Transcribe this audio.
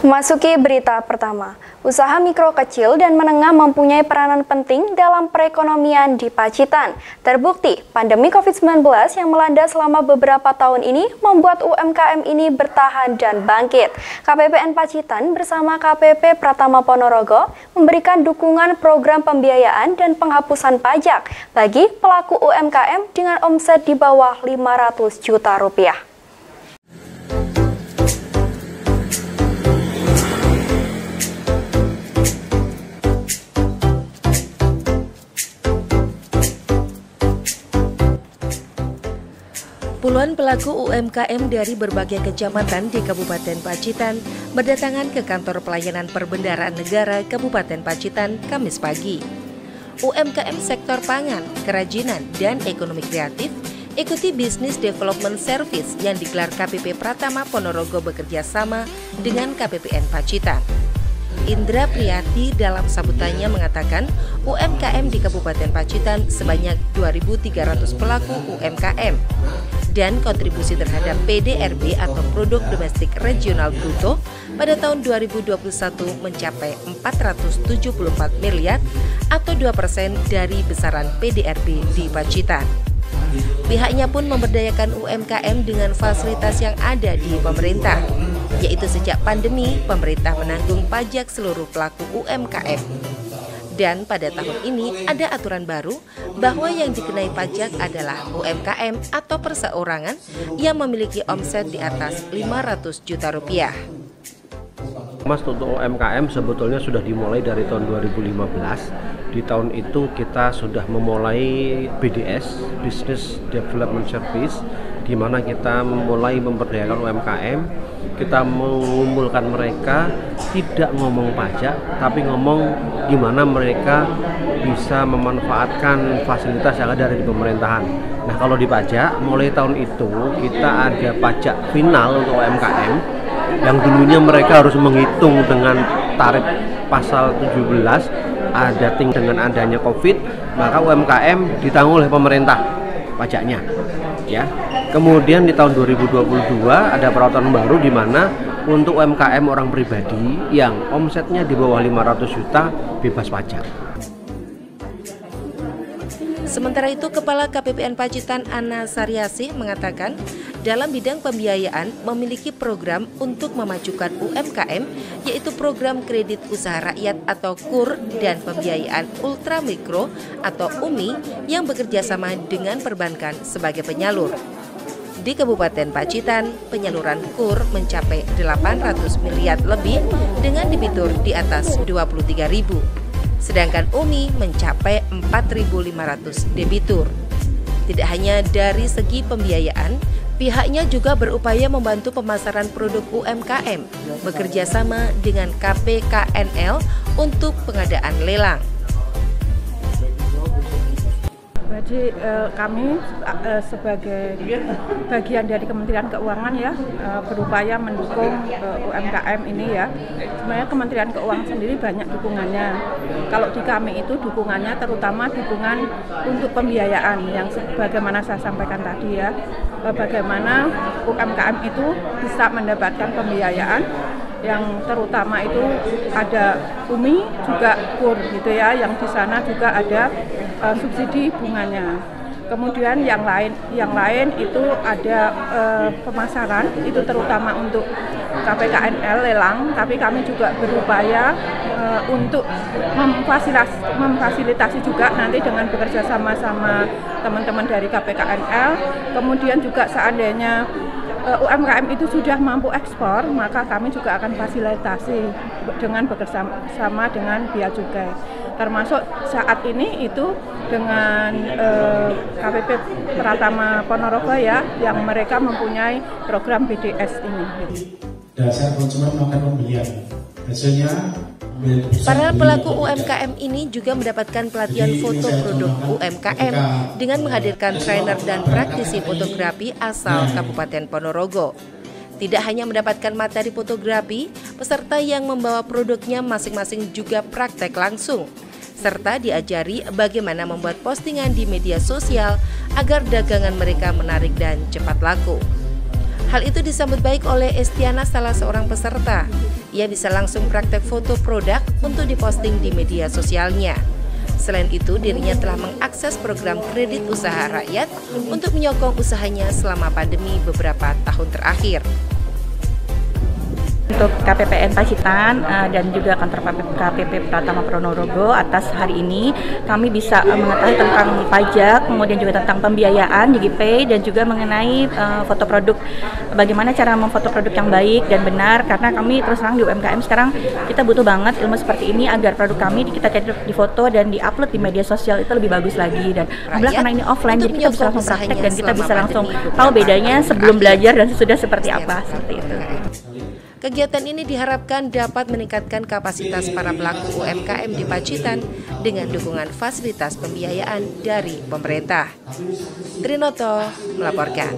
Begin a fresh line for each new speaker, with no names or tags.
Memasuki berita pertama, usaha mikro kecil dan menengah mempunyai peranan penting dalam perekonomian di Pacitan. Terbukti, pandemi COVID-19 yang melanda selama beberapa tahun ini membuat UMKM ini bertahan dan bangkit. KPPN Pacitan bersama KPP Pratama Ponorogo memberikan dukungan program pembiayaan dan penghapusan pajak bagi pelaku UMKM dengan omset di bawah 500 juta rupiah.
Puluhan pelaku UMKM dari berbagai kecamatan di Kabupaten Pacitan berdatangan ke kantor pelayanan perbendaharaan negara Kabupaten Pacitan Kamis pagi. UMKM sektor pangan, kerajinan, dan ekonomi kreatif ikuti Business Development Service yang digelar KPP Pratama Ponorogo bekerja sama dengan KPPN Pacitan. Indra Priyati dalam sambutannya mengatakan UMKM di Kabupaten Pacitan sebanyak 2.300 pelaku UMKM dan kontribusi terhadap PDRB atau Produk Domestik Regional Bruto pada tahun 2021 mencapai 474 miliar atau 2% dari besaran PDRB di Pacitan. Pihaknya pun memberdayakan UMKM dengan fasilitas yang ada di pemerintah, yaitu sejak pandemi, pemerintah menanggung pajak seluruh pelaku UMKM. Dan pada tahun ini ada aturan baru bahwa yang dikenai pajak adalah UMKM atau perseorangan yang memiliki omset di atas 500 juta rupiah.
Mas, untuk UMKM sebetulnya sudah dimulai dari tahun 2015. Di tahun itu kita sudah memulai BDS, Business Development Service, di mana kita mulai memberdayakan UMKM. Kita mengumpulkan mereka, tidak ngomong pajak, tapi ngomong gimana mereka bisa memanfaatkan fasilitas yang ada di pemerintahan. Nah, kalau di pajak, mulai tahun itu kita ada pajak final untuk UMKM, yang dulunya mereka harus menghitung dengan tarif pasal 17, ada dengan adanya COVID, maka UMKM ditanggung oleh pemerintah pajaknya, ya. Kemudian di tahun 2022 ada peraturan baru di mana untuk UMKM orang pribadi yang omsetnya di bawah 500 juta bebas pajak.
Sementara itu, Kepala KPPN Pacitan Ana Saryasih mengatakan dalam bidang pembiayaan memiliki program untuk memajukan UMKM, yaitu program kredit usaha rakyat atau KUR dan pembiayaan ultramikro atau UMI yang bekerja sama dengan perbankan sebagai penyalur. Di Kabupaten Pacitan, penyaluran KUR mencapai 800 miliar lebih dengan debitur di atas 23.000. Sedangkan UMI mencapai 4.500 debitur. Tidak hanya dari segi pembiayaan, pihaknya juga berupaya membantu pemasaran produk UMKM, bekerja sama dengan KPKNL untuk pengadaan lelang.
Jadi kami sebagai bagian dari Kementerian Keuangan ya berupaya mendukung UMKM ini ya. Sebenarnya Kementerian Keuangan sendiri banyak dukungannya. Kalau di kami itu dukungannya terutama dukungan untuk pembiayaan yang sebagaimana saya sampaikan tadi ya. Bagaimana UMKM itu bisa mendapatkan pembiayaan yang terutama itu ada UMI juga KUR gitu ya, yang di sana juga ada subsidi bunganya. Kemudian yang lain itu ada pemasaran, itu terutama untuk KPKNL lelang, tapi kami juga berupaya untuk memfasilitasi juga nanti dengan bekerja sama teman-teman dari KPKNL. Kemudian juga seandainya UMKM itu sudah mampu ekspor, maka kami juga akan fasilitasi dengan bekerja sama dengan Bea Cukai. Termasuk saat ini itu dengan KPP Pratama Ponorogo ya, yang mereka mempunyai program BDS ini.
Dasar konsumen melakukan pembelian, hasilnya
para pelaku UMKM ini juga mendapatkan pelatihan foto produk UMKM dengan menghadirkan trainer dan praktisi fotografi asal Kabupaten Ponorogo. Tidak hanya mendapatkan materi fotografi, peserta yang membawa produknya masing-masing juga praktek langsung, serta diajari bagaimana membuat postingan di media sosial agar dagangan mereka menarik dan cepat laku. Hal itu disambut baik oleh Estiana, salah seorang peserta. Ia bisa langsung praktek foto produk untuk diposting di media sosialnya. Selain itu, dirinya telah mengakses program kredit usaha rakyat untuk menyokong usahanya selama pandemi beberapa tahun terakhir.
Untuk KPPN Pacitan dan juga kantor KPP Pratama Ponorogo, atas hari ini kami bisa mengetahui tentang pajak, kemudian juga tentang pembiayaan DigiPay, dan juga mengenai foto produk, bagaimana cara memfoto produk yang baik dan benar, karena kami terus terang di UMKM sekarang kita butuh banget ilmu seperti ini agar produk kami kita cetak di foto dan diupload di media sosial itu lebih bagus lagi. Dan alhamdulillah karena ini offline, jadi kita bisa langsung praktek dan kita bisa langsung tahu bedanya sebelum belajar dan sesudah seperti apa, seperti itu.
Kegiatan ini diharapkan dapat meningkatkan kapasitas para pelaku UMKM di Pacitan dengan dukungan fasilitas pembiayaan dari pemerintah. Trinoto melaporkan.